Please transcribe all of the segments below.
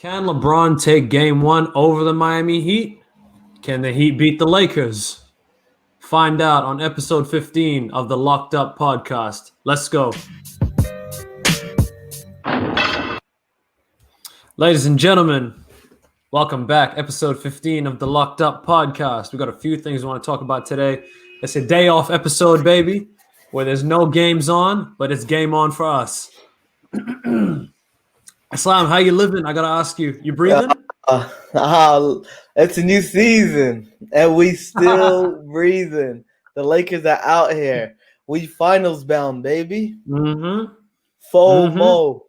Can LeBron take game one over the Miami Heat? Can the Heat beat the Lakers? Find out on episode 15 of the Locked Up podcast. Let's go. Ladies and gentlemen, welcome back. Episode 15 of the Locked Up podcast. We got a few things we want to talk about today. It's a day off episode, baby, where there's no games on, but it's game on for us. Islam, how you living? I gotta ask you. You breathing? It's a new season, and we still breathing. The Lakers are out here. We finals bound, baby. Mm-hmm. FOMO.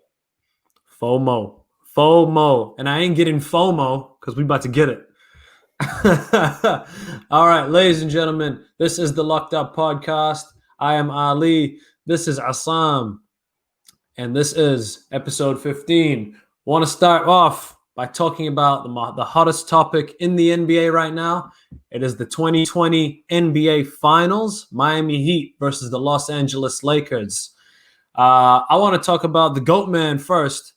FOMO. And I ain't getting FOMO because we about to get it. All right, ladies and gentlemen, this is the Locked Up podcast. I am Ali. This is Assam. And this is episode 15. Want to start off by talking about the hottest topic in the NBA right now. It is the 2020 NBA Finals, Miami Heat versus the Los Angeles Lakers. I want to talk about the GOAT man first.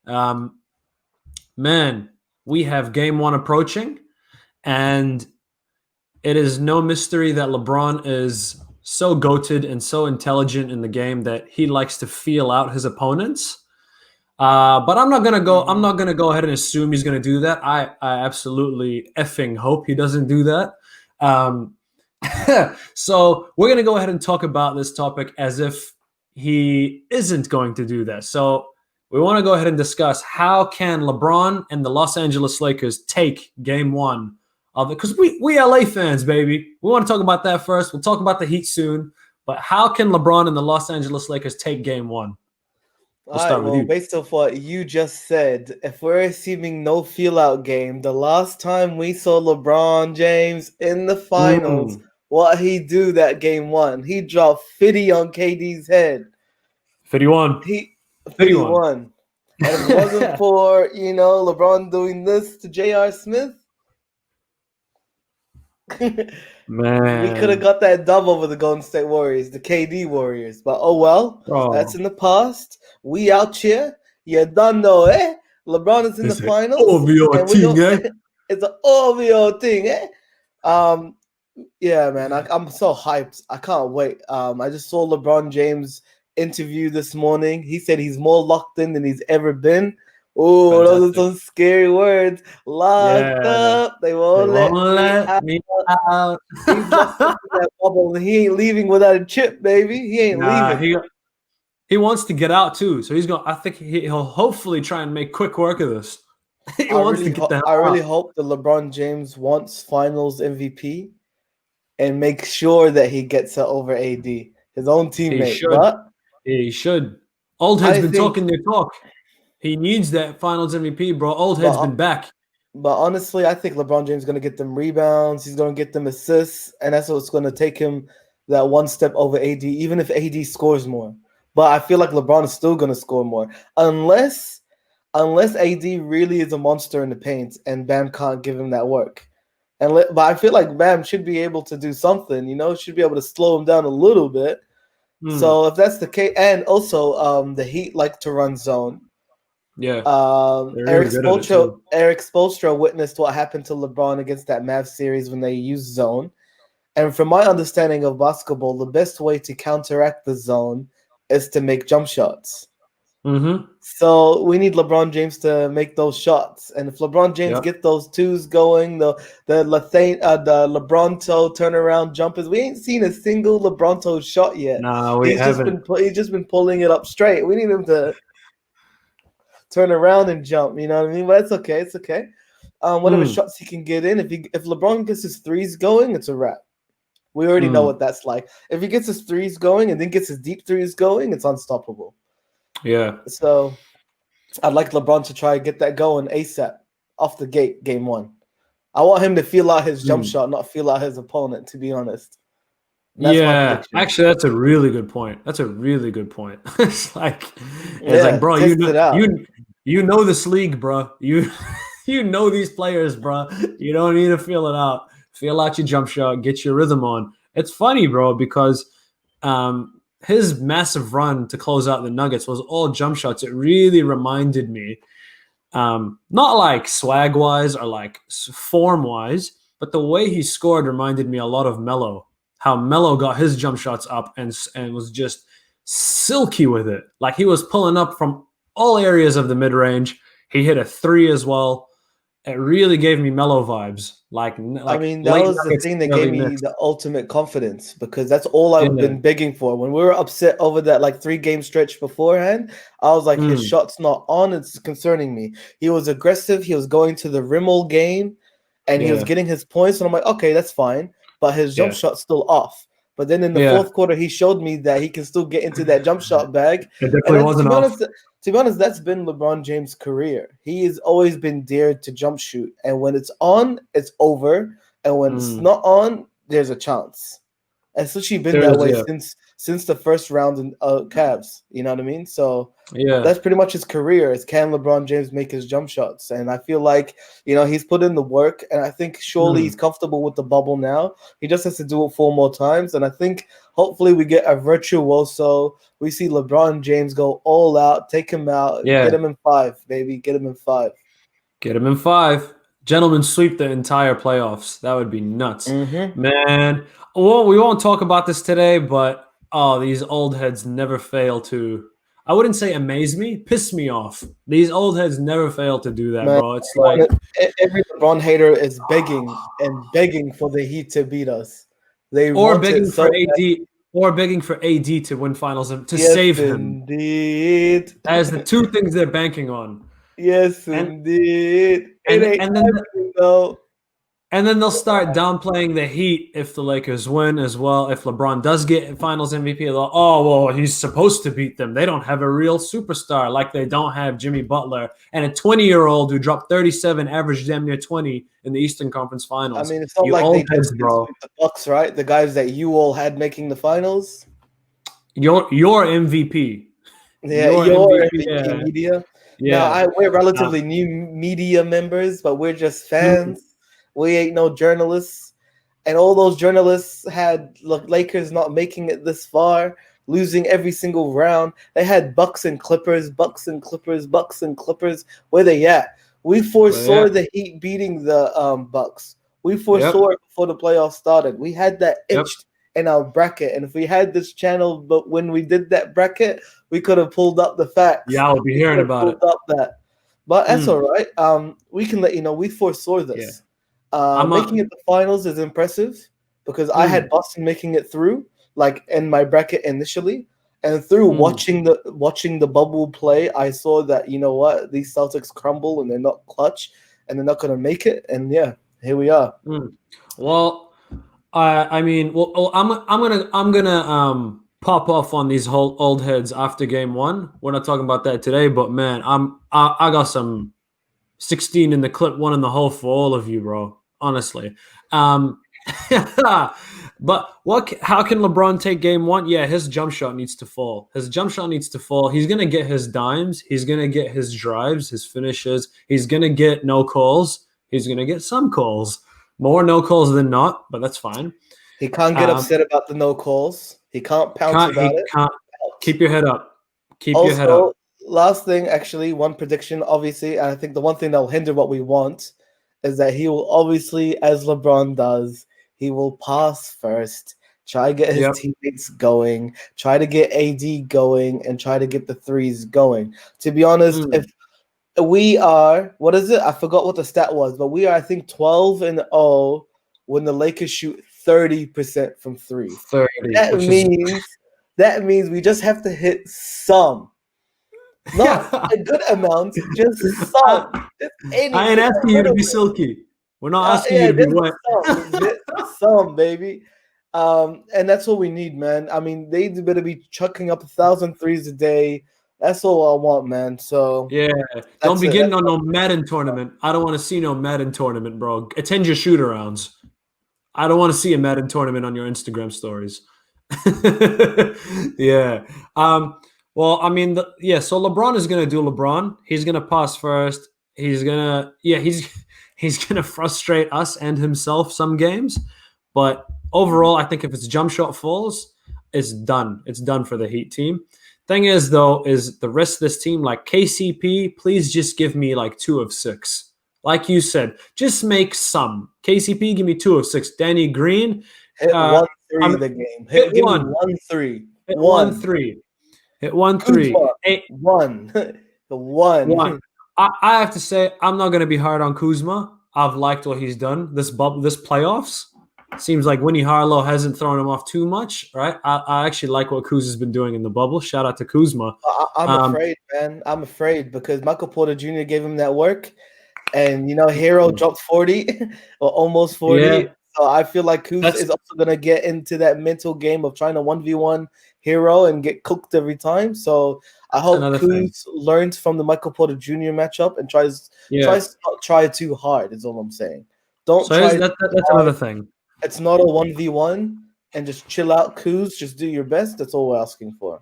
Man, we have game one approaching, and it is no mystery that LeBron is so goated and so intelligent in the game that he likes to feel out his opponents. But I'm not gonna go ahead and assume he's gonna do that. I absolutely effing hope he doesn't do that. So we're gonna go ahead and talk about this topic as if he isn't going to do that. So we want to go ahead and discuss how can LeBron and the Los Angeles Lakers take game one of it, because we LA fans, baby. We want to talk about that first. We'll talk about the Heat soon. But how can LeBron and the Los Angeles Lakers take game one? We'll start with you. Based off what you just said, if we're assuming no feel-out game, the last time we saw LeBron James in the finals, what he do that game one? He dropped 50 on KD's head. 51. 51. And if it wasn't for, LeBron doing this to J.R. Smith, man, we could have got that dub over the Golden State Warriors, the KD Warriors. But oh well, That's in the past. We out here. You done know, eh? LeBron is in the finals. OVO thing, eh? It's an OVO thing, eh? Yeah, man, I'm so hyped. I can't wait. I just saw LeBron James interview this morning. He said he's more locked in than he's ever been. Oh, those are some scary words. Locked up. They won't let me out. He's locked up in that bubble, and he ain't leaving without a chip, baby. He ain't leaving. He wants to get out too. So he's going. I think he'll hopefully try and make quick work of this. I really hope that LeBron James wants Finals MVP and make sure that he gets it over AD, his own teammate. He should. Old head's been talking their talk. He needs that Finals MVP, bro. Old head's been back. But honestly, I think LeBron James is going to get them rebounds. He's going to get them assists. And that's what's going to take him that one step over AD, even if AD scores more. But I feel like LeBron is still going to score more. Unless AD really is a monster in the paint and Bam can't give him that work. But I feel like Bam should be able to do something, should be able to slow him down a little bit. So if that's the case, and also the Heat like to run zone. Yeah. Eric Spoelstra witnessed what happened to LeBron against that Mavs series when they used zone. And from my understanding of basketball, the best way to counteract the zone is to make jump shots. Mm-hmm. So we need LeBron James to make those shots. And if LeBron James get those twos going, the LeBronto turnaround jumpers, we ain't seen a single LeBronto shot yet. No, we haven't. He's just been pulling it up straight. We need him to turn around and jump, you know what I mean? But it's okay. It's okay. Whatever shots he can get in. If LeBron gets his threes going, it's a wrap. We already know what that's like. If he gets his threes going and then gets his deep threes going, it's unstoppable. Yeah. So I'd like LeBron to try and get that going ASAP off the gate, game one. I want him to feel out his jump shot, not feel out his opponent, to be honest. That's actually, that's a really good point. It's like, bro, you know this league, bro. You know these players, bro. You don't need to feel it out. Feel out your jump shot, get your rhythm on. It's funny, bro, because his massive run to close out the Nuggets was all jump shots. It really reminded me Not like swag wise or like form wise, but the way he scored reminded me a lot of Melo. How Melo got his jump shots up and was just silky with it. Like he was pulling up from all areas of the mid range. He hit a three as well. It really gave me Melo vibes, like I mean, that late was the Nuggets, thing that gave early me Knicks. the ultimate confidence because that's all I've Yeah. been begging for. When we were upset over that like 3 game stretch beforehand, I was like, his Mm, shot's not on. It's concerning me. He was aggressive. He was going to the rim all game, and he was yeah. getting his points. And I'm like, okay, that's fine, but his jump Yeah. shot's still off. But then in the Yeah. fourth quarter, he showed me that he can still get into that jump shot bag. It And definitely then, wasn't off. to be honest, that's been LeBron James' career. He has always been dared to jump shoot, and when it's on, it's over, and when it's Mm, not on, there's a chance. And it's literally been there that is, way yeah. since the first round in Cavs. You know what I mean? So Yeah. that's pretty much his career. Is can LeBron James make his jump shots? And I feel like he's put in the work, and I think surely he's Mm, comfortable with the bubble now. He just has to do it 4 more times, and I think hopefully we get a virtuoso. We see LeBron James go all out, take him out, get yeah. him in 5, baby, get him in 5. Get him in 5. Gentlemen sweep the entire playoffs. That would be nuts. Mm-hmm. Man, well, we won't talk about this today, but oh, these old heads never fail to, I wouldn't say amaze me, piss me off. These old heads never fail to do that, Man, bro. It's like, every LeBron hater is begging and begging for the Heat to beat us. They or want it begging for so bad. AD, or begging for AD to win finals and to Yes, save him. indeed. That is the two things they're banking on. Yes, And indeed. It and ain't and then happening though. And then they'll start downplaying the Heat if the Lakers win as well. If LeBron does get Finals MVP, they'll, oh, well, he's supposed to beat them. They don't have a real superstar like they don't have Jimmy Butler and a 20-year-old who dropped 37, averaged damn near 20 in the Eastern Conference I Finals. mean, it's not You like they old just heads, can bro. sweep the Bucks, right? The guys that you all had making the finals. Your MVP. Yeah, Your your MVP. MVP Yeah. media. Now, Yeah. we're Uh, relatively new media members, but we're just mm, fans. We ain't no journalists. And all those journalists had Lakers not making it this far, losing every single round. They had Bucks and Clippers, Bucks and Clippers, Bucks and Clippers. Where they at? We but yeah. foresaw the Heat beating the Bucks. We Yep. foresaw it before the playoffs started. We had that Yep. etched in our bracket. And if we had this channel, but when we did that bracket, we could have pulled up the facts. Yeah, I'll be We could hearing have about it. pulled up that. But that's all Mm, right. We can let you know we foresaw yeah. this. I'm Making a. it the finals is impressive because I had Mm, Boston making it through, like in my bracket initially, and through mm. watching the bubble play, I saw that what these Celtics crumble and they're not clutch and they're not going to make it. And yeah, here we are. Mm. Well, I mean, well, I'm gonna pop off on these whole old heads after game one. We're not talking about that today, but man, I got some 16 in the clip, one in the hole for all of you, bro. Honestly, um, but how can LeBron take game one? Yeah, his jump shot needs to fall. His jump shot needs to fall. He's gonna get his dimes. He's gonna get his drives, his finishes. He's gonna get no calls. He's gonna get some calls. More no calls than not, but that's fine. He can't get Um, upset about the no calls. He can't pounce can't about he it. can't keep your head up. Keep your head up. Also, last thing, actually, one prediction, obviously, and I think the one thing that will hinder what we want is that he will obviously, as LeBron does, he will pass first, try to get his Yep. teammates going, try to get AD going, and try to get the threes going. To be honest, Mm, if we are, what is it? I forgot what the stat was, but we are, I think, 12-0 when the Lakers shoot 30% from three. 30, That which is means that means we just have to hit some. Not a good amount, just some. I, Just I ain't anything, a asking you to little be bit. silky. We're not asking you Yeah, to be just wet. some. Just some, baby. And that's what we need, man. I mean, they better be chucking up 1,000 threes a day. That's all I want, man. So Yeah. Don't that's be it. getting That's on no Madden tournament. I don't want to see no Madden tournament, bro. Attend your shoot arounds. I don't want to see a Madden tournament on your Instagram stories. Yeah. Well, I mean, so LeBron is gonna do LeBron. He's gonna pass first. He's gonna frustrate us and himself some games. But overall, I think if his jump shot falls, it's done. It's done for the Heat team. Thing is, though, is the rest of this team, like KCP, please just give me like 2 of 6. Like you said, just make some. KCP, give me 2 of 6. Danny Green, Hit uh, 1-3 I'm the game. hit Give me one, 1-3. hit one One. three, hit 1-3. Kuzma. Hey, One. The one. one. I have to say, I'm not gonna be hard on Kuzma. I've liked what he's done this playoffs. Seems like Winnie Harlow hasn't thrown him off too much, right? I actually like what Kuzma's been doing in the bubble. Shout out to Kuzma. I'm Um, afraid, man. I'm afraid because Michael Porter Jr. gave him that work. And Hero dropped 40 or almost 40. yeah, So I feel like Kuz that's is also gonna get into that mental game of trying to 1v1 Hero and get cooked every time. So I that's hope another thing. Kuz learns from the Michael Porter Jr. matchup and tries Yeah. to not try too hard, is all I'm saying. Don't So here's, try that, too that that's hard. another thing. It's not a 1v1 and just chill out, Kuz. Just do your best. That's all we're asking for.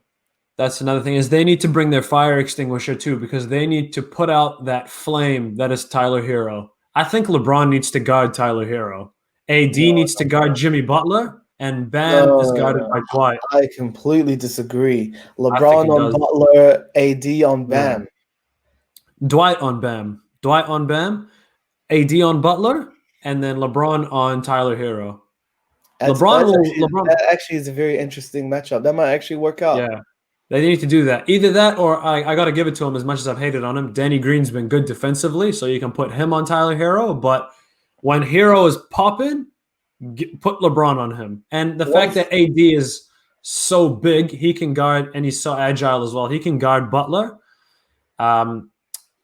That's another thing is they need to bring their fire extinguisher too because they need to put out that flame that is Tyler Hero. I think LeBron needs to guard Tyler Hero. AD No, needs to guard Jimmy Butler, and Bam is guarded no, by Dwight. I completely disagree. I think LeBron he on does. Butler, AD on Yeah. Bam. Dwight on Bam. Dwight on Bam. AD on Butler, and then LeBron on Tyler Hero. LeBron. That actually is a very interesting matchup. That might actually work out. Yeah. They need to do that. Either that or I got to give it to him as much as I've hated on him. Danny Green's been good defensively, so you can put him on Tyler Hero. But when Hero is popping, put LeBron on him. And the fact that AD is so big, he can guard, and he's so agile as well. He can guard Butler. And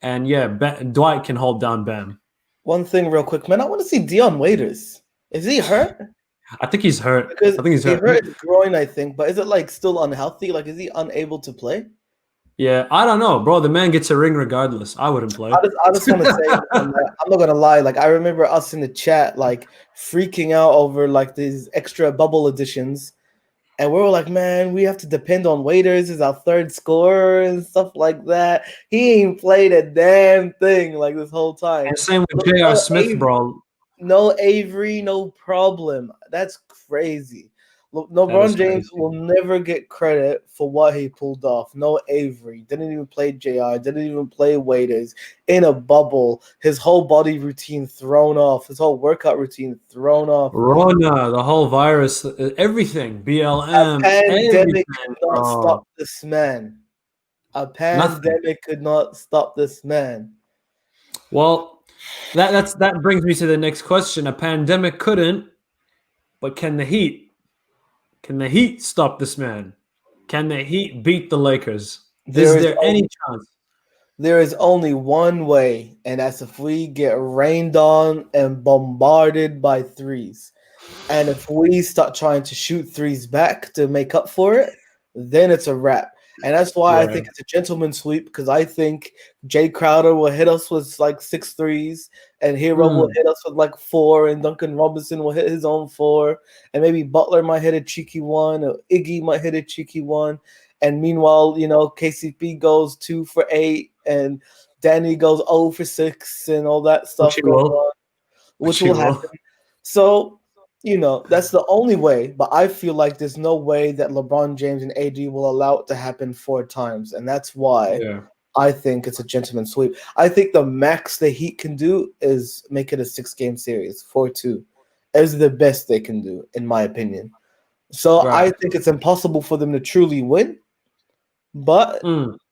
yeah, Dwight can hold down Bam. One thing real quick, man. I want to see Dion Waiters. Is he hurt? I think he's hurt. Because I think he's he hurt. hurt his groin, I think. But is it like still unhealthy? Like, is he unable to play? Yeah, I don't know, bro. The man gets a ring regardless. I wouldn't play. I just want to say, I'm not gonna lie. Like, I remember us in the chat, like freaking out over like these extra bubble editions, and we were like, man, we have to depend on Waiters as our third scorer and stuff like that. He ain't played a damn thing like this whole time. And same with J.R. Smith, bro. No Avery, no problem. That's crazy. LeBron James will never get credit for what he pulled off. No Avery. Didn't even play JR. Didn't even play Waiters. In a bubble. His whole body routine thrown off. His whole workout routine thrown off. Rona, the whole virus, everything. BLM. A pandemic could not stop this man. A pandemic could not stop this man. Well, that brings me to the next question. A pandemic couldn't, but can the Heat? Can the Heat stop this man? Can the Heat beat the Lakers? Is there any chance? There is only one way, and that's if we get rained on and bombarded by threes. And if we start trying to shoot threes back to make up for it, then it's a wrap. And that's why I think it's a gentleman's sweep, because I think Jay Crowder will hit us with like 6 threes, and Hero will hit us with like 4, and Duncan Robinson will hit his own 4, and maybe Butler might hit a cheeky one, or Iggy might hit a cheeky one. And meanwhile, KCP goes 2 for 8, and Danny goes 0 for 6, and all that stuff which will happen. So, that's the only way. But I feel like there's no way that LeBron James and AD will allow it to happen 4 times. And that's why I think it's a gentleman's sweep. I think the max the Heat can do is make it a 6-game series, 4-2. Is the best they can do, in my opinion. So I think it's impossible for them to truly win. But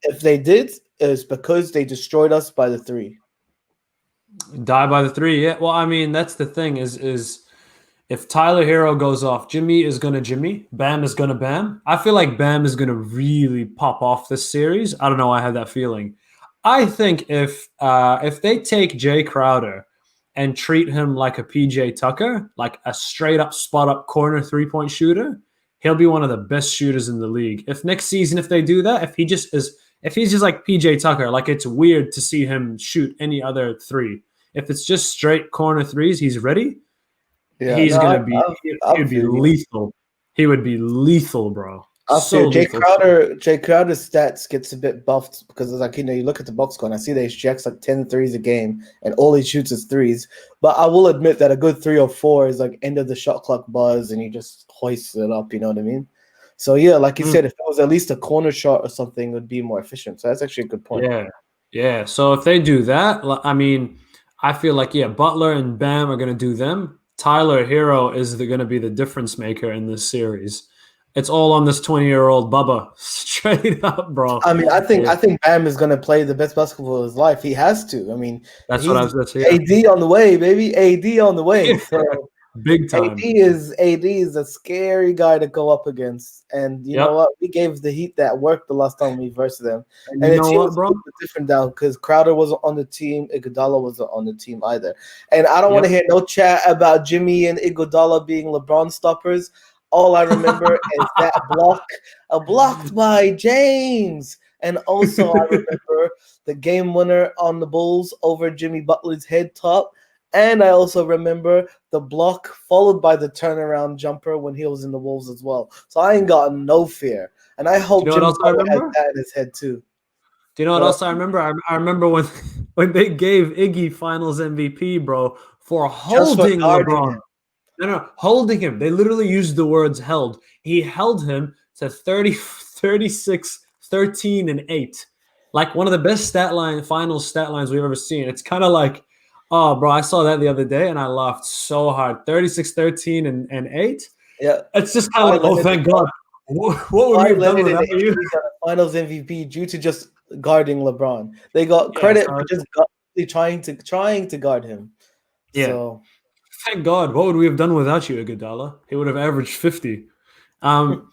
if they did, it's because they destroyed us by the 3. Die by the 3, yeah. Well, I mean, that's the thing is if Tyler Hero goes off, Jimmy is gonna Jimmy, Bam is gonna Bam. I feel like Bam is gonna really pop off this series. I don't know. I have that feeling. I think if they take Jay Crowder and treat him like a PJ Tucker, like a straight up spot up corner 3-point shooter, he'll be one of the best shooters in the league. If next season, if they do that, if he's just like PJ Tucker, like it's weird to see him shoot any other 3. If it's just straight corner 3s, he's ready. Yeah, he's gonna be. He would be lethal. He would be lethal, bro. Jay Crowder's stats gets a bit buffed because it's like, you look at the box score and I see that he jacks like 10 threes a game and all he shoots is 3s. But I will admit that a good 3 or 4 is like end of the shot clock buzz and he just hoists it up. You know what I mean? So yeah, like you Mm, said, if it was at least a corner shot or something, it would be more efficient. So that's actually a good point. yeah, yeah. So if they do that, I mean, I feel like yeah, Butler and Bam are gonna do them. Tyler Hero is gonna be the difference maker in this series. It's all on this 20-year-old Bubba, straight up, bro. I mean, I think Yeah, I think Bam is going to play the best basketball of his life. He has to. I mean, that's what I he's was gonna say. Yeah, AD on the way, baby. AD on the way. So big AD time. is a scary guy to go up against. And you know Yep. what? We gave the Heat that work the last time we versed them. And And you the know team what, was a bro? little bit different now because Crowder wasn't on the team, Iguodala wasn't on the team either. And I don't want to Yep. hear no chat about Jimmy and Iguodala being LeBron stoppers. All I remember is that blocked by James. And also I remember the game winner on the Bulls over Jimmy Butler's head top. And I also remember the block followed by the turnaround jumper when he was in the Wolves as well. So I ain't got no fear. And I Do you hope know what Jimmy else I Butler has remember? that in his head too. Do you know what But else I remember? I remember when when they gave Iggy Finals MVP, bro, for just for holding guarding LeBron. him. No, holding him. They literally used the words held. He held him to 30, 36, 13, and 8. Like one of the best final stat lines we've ever seen. It's kind of like, oh, bro, I saw that the other day and I laughed so hard. 36, 13, and 8. Yeah. It's just kind of Kawhi like, oh, Leonard, thank God. What would we Kawhi have done Leonard and without you? AD got a Finals MVP due to just guarding LeBron. They got Yeah, credit so, for just trying to guard him. yeah. So Thank God. What would we have done without you, Iguodala? He would have averaged 50. Um,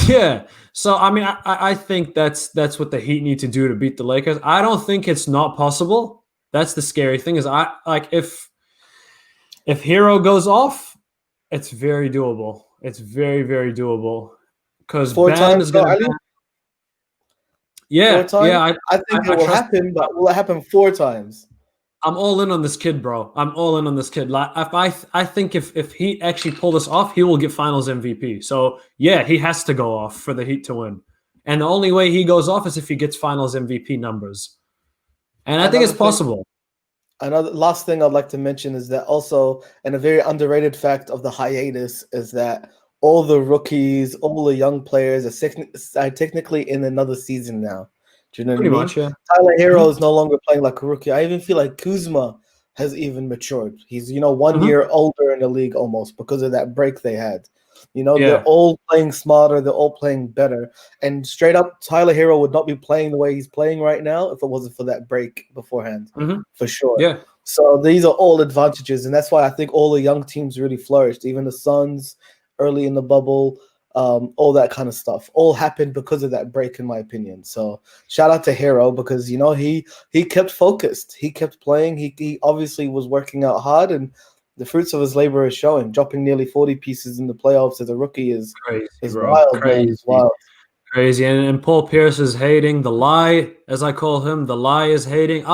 yeah. So I mean, I think that's what the Heat need to do to beat the Lakers. I don't think it's not possible. That's the scary thing is I like if Hero goes off, it's very doable. It's very very doable because four Bam times is though, gonna. Ali? Four Yeah, times? yeah. I think it I will trust. happen, but will it happen four times? I'm all in on this kid, bro. I'm all in on this kid. Like, I think if he actually pull this off, he will get Finals MVP. So yeah, he has to go off for the Heat to win. And the only way he goes off is if he gets Finals MVP numbers. And I think it's Another thing possible. Another last thing I'd like to mention is that also, and a very underrated fact of the hiatus is that all the rookies, all the young players are technically in another season now. Do you know what I Pretty mean? much, yeah. Tyler hmm Hero is no longer playing like a rookie. I even feel like Kuzma has even matured. He's, one hmm year older in the league almost because of that break they had. They're Yeah. all playing smarter. They're all playing better. And straight up, Tyler Hero would not be playing the way he's playing right now if it wasn't for that break beforehand, hmm for sure. Yeah. So these are all advantages, and that's why I think all the young teams really flourished. Even the Suns early in the bubble, all that kind of stuff, all happened because of that break, in my opinion. So shout out to Hero because he kept focused, he kept playing, he obviously was working out hard, and the fruits of his labor is showing. Dropping nearly 40 pieces in the playoffs as a rookie is Crazy, bro. wild, man. It's Crazy. wild. Crazy. And Paul Pierce is hating. The lie, as I call him, the lie is hating.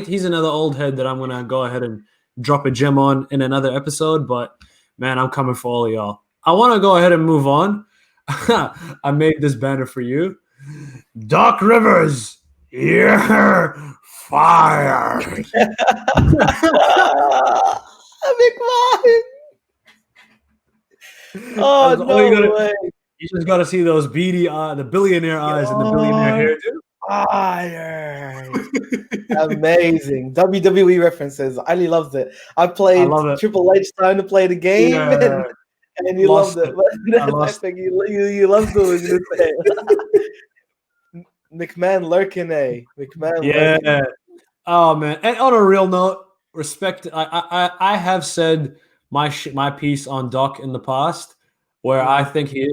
He's another old head that I'm gonna go ahead and drop a gem on in another episode, but man, I'm coming for all of y'all. I want to go ahead and move on. I made this banner for you. Doc Rivers, you're fired. Big Mike. Oh That's all no way! you just gotta see those beady the billionaire eyes and the billionaire You're hairdo. fired. Amazing WWE references. Ali loves it. I I played love it. Triple H time to play the game, Yeah, and you loved lost it. it. I I lost. think you love doing this thing. McMahon lurking, eh? McMahon lurking. Yeah. Oh man. And on a real note, respect. I have said my piece on Doc in the past, where I think he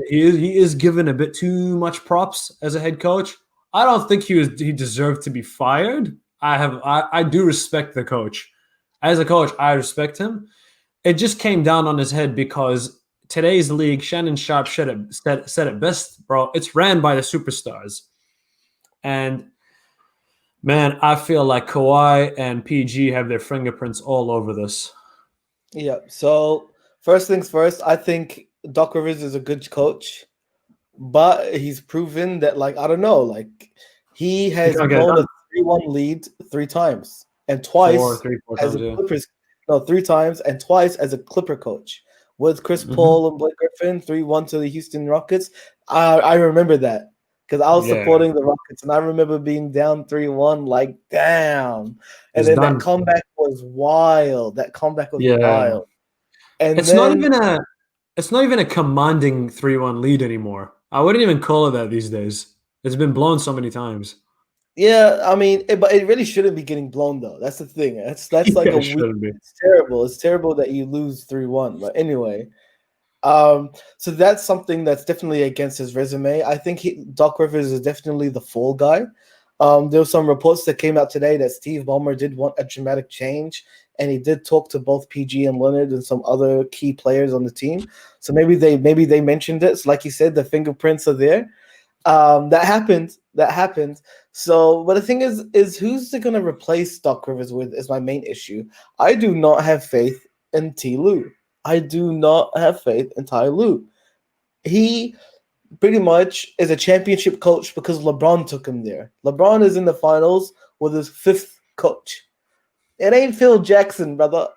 is given a bit too much props as a head coach. I don't think he deserved to be fired. I do respect the coach. As a coach, I respect him. It just came down on his head because today's league, Shannon Sharp said it best, bro. It's ran by the superstars. And man, I feel like Kawhi and PG have their fingerprints all over this. Yeah. So first things first, I think Doc Rivers is a good coach, but he's proven that, like, I don't know, like he He has can't get it blown a done 3-1 lead three times, and twice three, four as times, a yeah. Clippers. No, three times and twice as a Clipper coach. with Chris Mhm. Paul and Blake Griffin, 3-1 to the Houston Rockets. I remember that because I was Yeah, supporting the Rockets, and I remember being down 3-1, like, damn. And it's then that done. comeback was wild. That comeback was Yeah, wild. And it's not then, even a it's not even a commanding 3-1 lead anymore. I wouldn't even call it that these days. It's been blown so many times. yeah, I mean, but it really shouldn't be getting blown, though. That's the thing. That's like Yeah, a it weak. shouldn't be. It's terrible. It's terrible that you lose 3-1. But anyway, so that's something that's definitely against his resume. I think Doc Rivers is definitely the fall guy. There were some reports that came out today that Steve Ballmer did want a dramatic change, and he did talk to both PG and Leonard and some other key players on the team. So maybe they mentioned it. So like you said, the fingerprints are there. That happened. That happened. So, but the thing is who's it going to replace Doc Rivers with? Is my main issue. I do not have faith in T. Lue. I do not have faith in Ty Lue. He pretty much is a championship coach because LeBron took him there. LeBron is in the finals with his fifth coach. It ain't Phil Jackson, brother.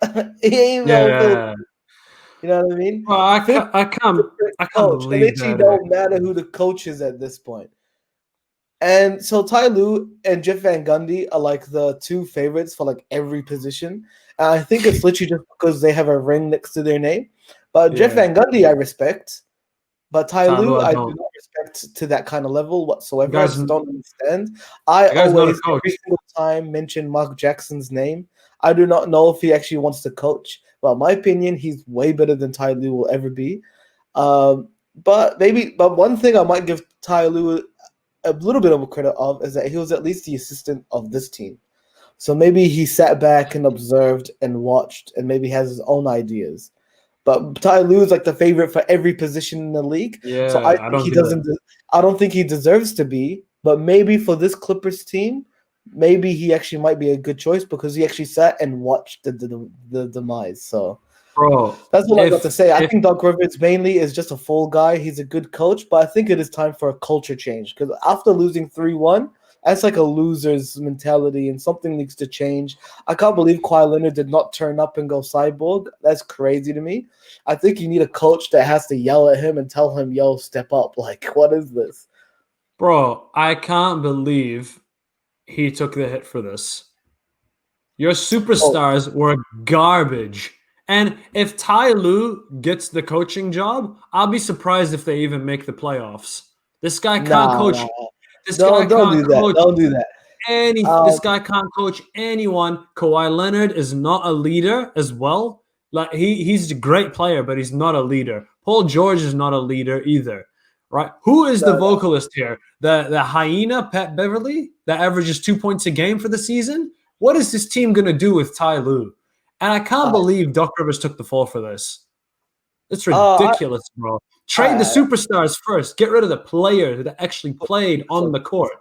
He ain't no Phil. Yeah. You know what I mean? Well, Fifth I can't coach. It believe literally that. don't matter who the coach is at this point. And so Ty Lue and Jeff Van Gundy are like the two favorites for like every position. And I think it's literally just because they have a ring next to their name. But Jeff Yeah, Van Gundy, I respect. But Ty Tyloo, Lue, I I do don't. not respect to that kind of level The whatsoever. I guy's just the don't understand. I guy's not a always, every coach, single time, mention Mark Jackson's name. I do not know if he actually wants to coach. But in my opinion, he's way better than Ty Lue will ever be. But one thing I might give Ty Lue a little bit of a credit of is that he was at least the assistant of this team. So maybe he sat back and observed and watched and maybe has his own ideas. But Ty Lue is like the favorite for every position in the league. So I Yeah, I think don't he get it. doesn't I don't think he deserves to be, but maybe for this Clippers team, maybe he actually might be a good choice because he actually sat and watched the demise. So Bro, that's all I got to say. I if think Doc Rivers mainly is just a full guy. He's a good coach, but I think it is time for a culture change because after losing 3-1, that's like a loser's mentality and something needs to change. I can't believe Kawhi Leonard did not turn up and go cyborg. That's crazy to me. I think you need a coach that has to yell at him and tell him, yo, step up. Like, what is this? bro, I can't believe he took the hit for this. Your Oh, superstars were garbage. And if Ty Lue gets the coaching job, I'll be surprised if they even make the playoffs. This guy can't nah, coach. nah. This guy Don't can't do that. coach Don't do that. this Um, guy can't coach anyone. Kawhi Leonard is not a leader as well. Like he's a great player, but he's not a leader. Paul George is not a leader either. Right? Who is the no, vocalist here? The hyena Pat Beverly that averages 2 points a game for the season? What is this team gonna do with Ty Lue? And I can't no. believe Doc Rivers took the fall for this. It's Uh, ridiculous, bro. Trade the I, superstars first. Get rid of the players that actually played on the court.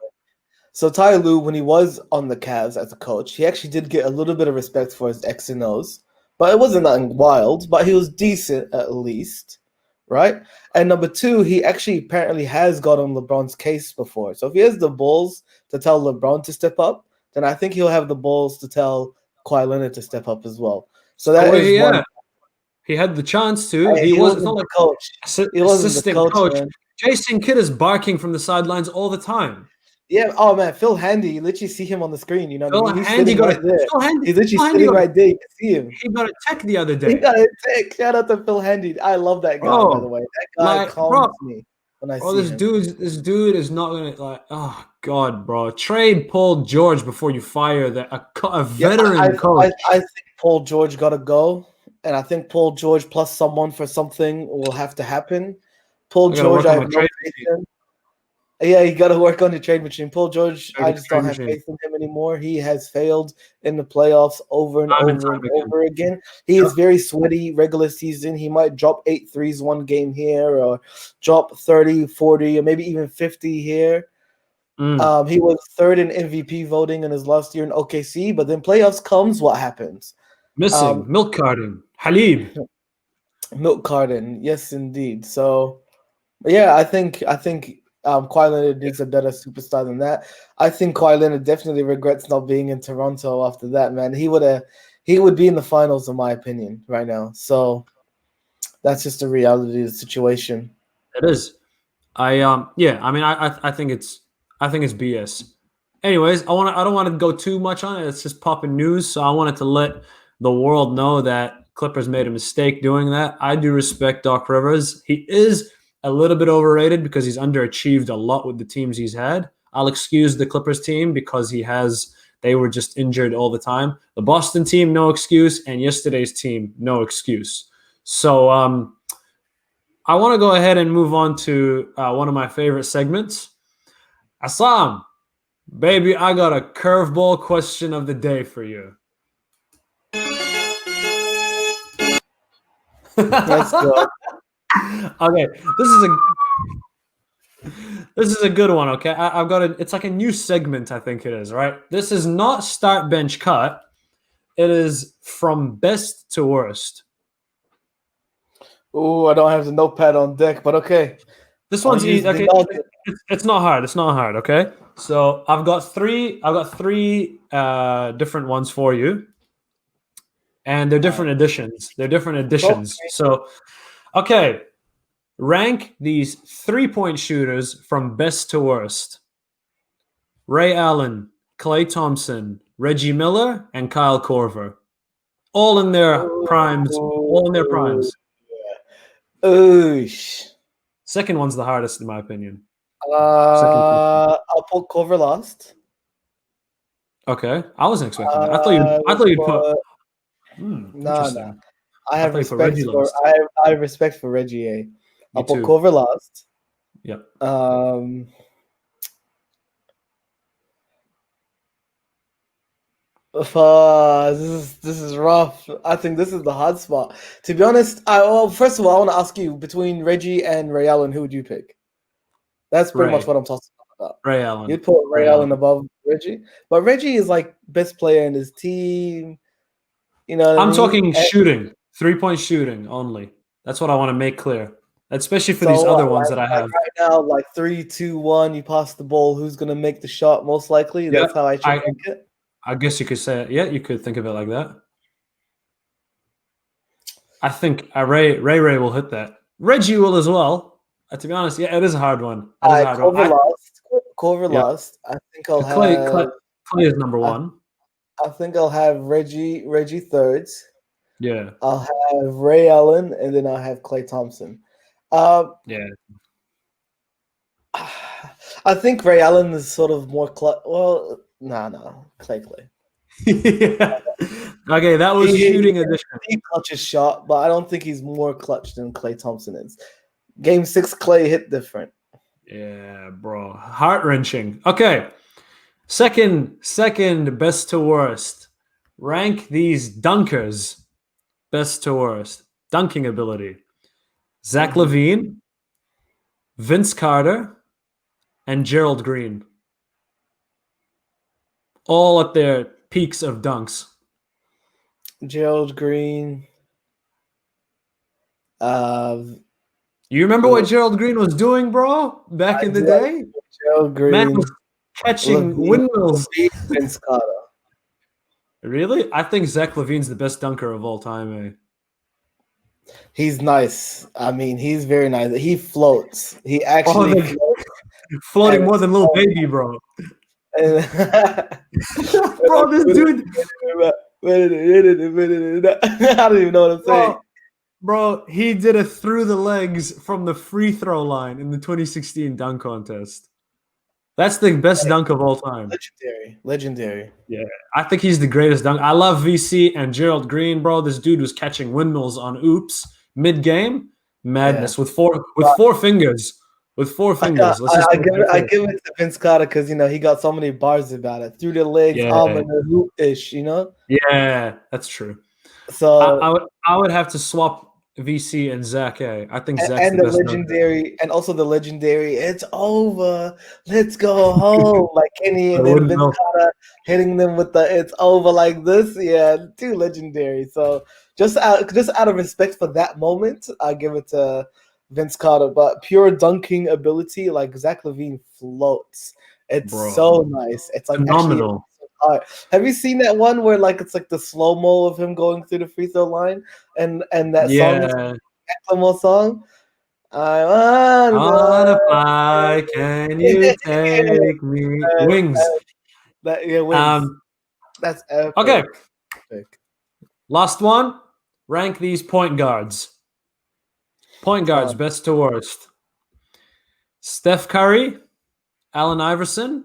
So Ty Lue, when he was on the Cavs as a coach, he actually did get a little bit of respect for his X and O's, but it wasn't nothing wild. But he was decent at least, right? And number two, he actually apparently has got on LeBron's case before. So if he has the balls to tell LeBron to step up, then I think he'll have the balls to tell Kawhi Leonard to step up as well. So So that where is he one. at? He had the chance to. Hey, He he was. It's not wasn't the like coach. He wasn't the assistant coach, coach. man. Jason Kidd is barking from the sidelines all the time. Yeah. Oh man, Phil Handy. You literally see him on the screen. You know what I Phil mean? He's Handy sitting got right a there. He's literally Phil Handy sitting got right there. You can see him. he got a tech the other He day, got a tick. Shout out to Phil Handy. I love that guy, by the bro. way. That guy Like, bro, calms me when I see him. this dude is not gonna like. Oh God, bro. Trade Paul George before you fire a Yeah, veteran coach. I think Paul George got to go, and I think Paul George plus someone for something will have to happen. Paul I gotta George, work I on my have no trade faith machine. in. Yeah, you got to work on your trade machine. Paul George, I just Trade don't have machine. faith in him anymore. He has failed in the playoffs over and Time and over time and again. over again. He Yep. is very sweaty regular season. He might drop 8 threes one game here or drop 30, 40, or maybe even 50 here. Mm. He was third in MVP voting in his last year in OKC, but then playoffs comes, what happens? Missing Um, milk carton. Halib. Milk carton, yes, indeed. So, yeah, I think Kawhi Leonard needs a better superstar than that. I think Kawhi Leonard definitely regrets not being in Toronto after that. Man, he would be in the finals, in my opinion, right now. So That's just the reality of the situation. It is. Yeah. I mean, I think it's BS. Anyways, I don't want to go too much on it. It's just popping news, so I wanted to let the world know that Clippers made a mistake doing that. I do respect Doc Rivers. He is a little bit overrated because he's underachieved a lot with the teams he's had. I'll excuse the Clippers team because they were just injured all the time. The Boston team, no excuse, and yesterday's team, no excuse. So I want to go ahead and move on to one of my favorite segments. Assam, baby, I got a curveball question of the day for you. Let's go. Okay, this is a good one. Okay, I've got it's like a new segment. I think it is right. This is not start bench cut. It is from best to worst. Oh, I don't have the notepad on deck, but okay. This one's easy. Okay, it's not hard. It's not hard. Okay, so I've got three different ones for you, and they're different editions. So, okay, rank these 3-point shooters from best to worst. Ray Allen, Klay Thompson, Reggie Miller, and Kyle Korver, all in their primes. Oosh. Second one's the hardest, in my opinion. I'll put Korver last. Okay, I wasn't expecting that. I thought you'd put. Nah. I have respect for I have respect for Reggie. I'll put Korver last. Yep. This is rough. I think this is the hard spot. To be honest, first of all, I want to ask you, between Reggie and Ray Allen, who would you pick? That's pretty much what I'm talking about. Ray Allen. You'd put Ray Allen above Reggie, but Reggie is like best player in his team. You know, I'm talking shooting, 3-point shooting only. That's what I want to make clear, especially for these other ones that I have right now. Like 3, 2, 1, you pass the ball. Who's gonna make the shot most likely? That's how I should think it. I guess you could say it. Yeah, you could think of it like that. I think Ray will hit that. Reggie will as well. To be honest, yeah, it is a hard one. Korver last. I think I'll have Klay is number one. I think I'll have Reggie third. Yeah. I'll have Ray Allen, and then I'll have Klay Thompson. Yeah. I think Ray Allen is sort of more Well, no, Klay. Yeah. Okay, that was shooting edition. He clutches shot, but I don't think he's more clutch than Klay Thompson is. Game 6, Klay hit different. Yeah, bro. Heart-wrenching. Okay. Second best to worst. Rank these dunkers best to worst. Dunking ability. Zach LaVine, Vince Carter, and Gerald Green. All at their peaks of dunks. Gerald Green. You remember what Gerald Green was doing, bro? Back in the day? Gerald Green. Man was catching windmills. Vince Carter. Really? I think Zach LaVine's the best dunker of all time, eh? He's nice. I mean, he's very nice. He floats. He actually floats. Floating more than Lil Baby, bro. Bro, this dude. I don't even know what I'm saying. Bro, he did it through the legs from the free throw line in the 2016 dunk contest. That's the best dunk of all time. Legendary. Yeah, I think he's the greatest dunk. I love VC and Gerald Green, bro. This dude was catching windmills on oops mid-game. Madness with four fingers. With 4 fingers. I give it to Vince Carter because, he got so many bars about it. Through the legs, arm, and the hoop-ish, Yeah, that's true. So I would have to swap VC and Zach A. I think Zach's and the the best legendary, and also the legendary, it's over, let's go home, like Kenny and then Vince Carter hitting them with the it's over like this. Yeah, too legendary. So just out of respect for that moment, I give it to Vince Carter. But pure dunking ability, like Zach LaVine floats. It's so nice. It's like phenomenal. Have you seen that one where it's like the slow-mo of him going through the free throw line and that song? Ecclemo song. I I wanna wanna fly, can you take me? Wings. Wings. Um, That's okay, epic. Epic. last one. Rank these point guards. Point guards, Fun. best to worst. Steph Curry, Allen Iverson,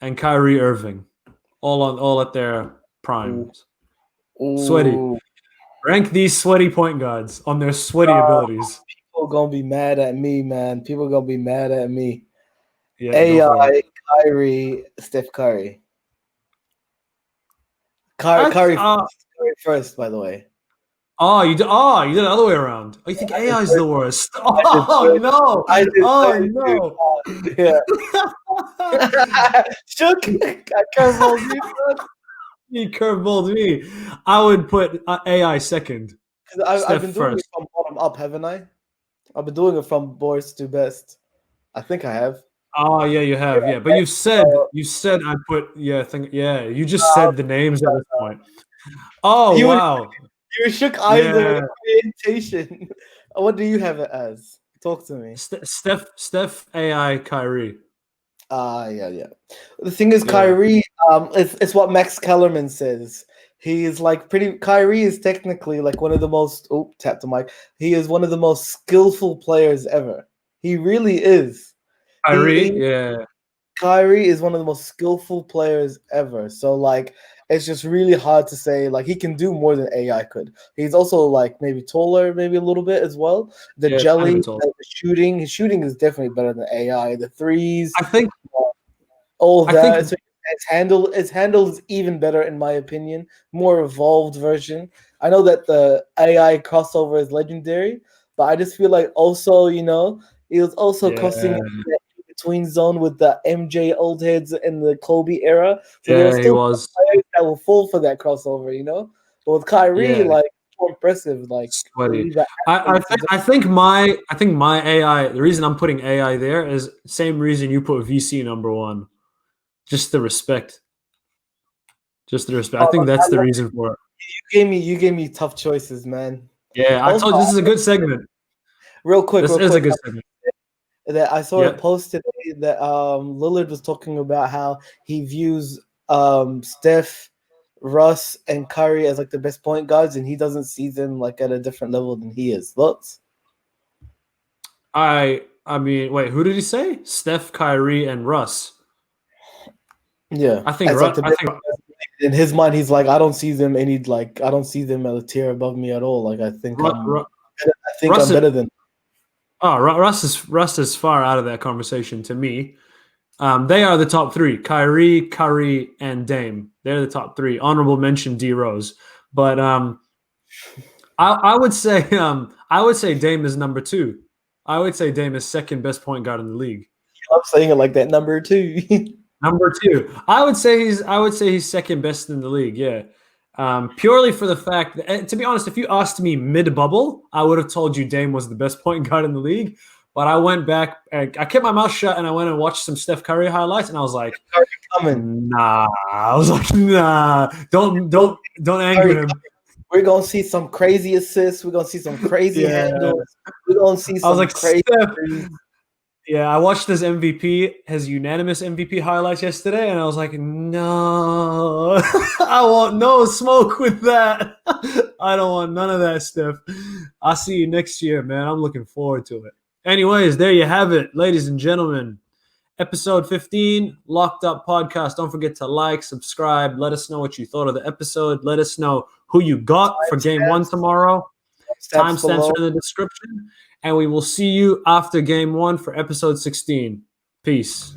and Kyrie Irving. All at their Ooh. primes. Sweaty. Ooh. Rank these sweaty point guards on their sweaty abilities. People gonna be mad at me, man. People gonna be mad at me. Yeah, go for it. AI, Kyrie, Steph Curry. Curry first, by the way. You did it the other way around. Oh, you think I did AI is third. the worst? I did Oh third. no! I did Oh third too. no! Shook. I curveballed you, son. He curveballed me. I would put AI second, 'Cause I've Steph been doing it first. from bottom up, haven't I? I've been doing it from worst to best. I think I have. Oh yeah, you have, yeah. But So, you said I put yeah. You just said the names at this point. Oh you wow, you shook either yeah. orientation. What do you have it as? Talk to me. Steph, AI, Kyrie. Yeah. The thing is, Yeah, Kyrie, it's what Max Kellerman says. He's like pretty. Kyrie is technically like one of the most. Oh, tap the mic. He is one of the most skillful players ever. He really is. Kyrie. He Yeah, Kyrie is one of the most skillful players ever. So like it's just really hard to say like he can do more than AI could. He's also like maybe taller, maybe a little bit as well. The yeah. Tiny jelly, bit tall. the shooting, his shooting is definitely better than AI. The threes, I think. all of I think. that. So its handle is even better in my opinion, more evolved version. I know that the AI crossover is legendary, but I just feel like also, it was also crossing Yeah, that between zone with the MJ old heads and the Kobe era. So there were yeah. He still was. players that will fall for that crossover. But with Kyrie, Yeah, like more impressive, like sweaty. these are athletes. I think my AI. The reason I'm putting AI there is same reason you put VC number one. Just the respect. Just the respect. I Oh, think that's the reason for it. you gave me tough choices, man. Yeah, I Also, told you this is a good segment. real quick, This real is a quick. good segment. That I saw a Yeah. post today that Lillard was talking about how he views Steph, Russ, and Curry as like the best point guards, and he doesn't see them like at a different level than he is. Thoughts? I mean, wait, who did he say? Steph, Kyrie, and Russ. Yeah, I think as like Russ. the I best. think In his mind, he's like, I don't see them I don't see them at a tier above me at all. Like I think Russ I'm is, better than. Russ is far out of that conversation to me. They are the top three: Kyrie, Curry, and Dame. They're the top three. Honorable mention D Rose, but I would say Dame is number two. I would say Dame is second best point guard in the league. I'm saying it like that number two. Number two, I would say he's second best in the league. Yeah, purely for the fact that, and to be honest, if you asked me mid bubble, I would have told you Dame was the best point guard in the league. But I went back, I kept my mouth shut, and I went and watched some Steph Curry highlights, and I was like, Coming. nah. I was like, nah. Don't anger Curry, him. we're gonna see some crazy assists. We're gonna see some crazy Yeah. handles. We're gonna see I was some like, crazy. Steph. Yeah, I watched his unanimous MVP highlights yesterday, and I was like, no, I want no smoke with that. I don't want none of that stuff. I'll see you next year, man. I'm looking forward to it. Anyways, there you have it, ladies and gentlemen. Episode 15, Locked Up Podcast. Don't forget to like, subscribe. Let us know what you thought of the episode. Let us know who you got for game one tomorrow. Timestamps are in the description. And we will see you after game one for episode 16. Peace.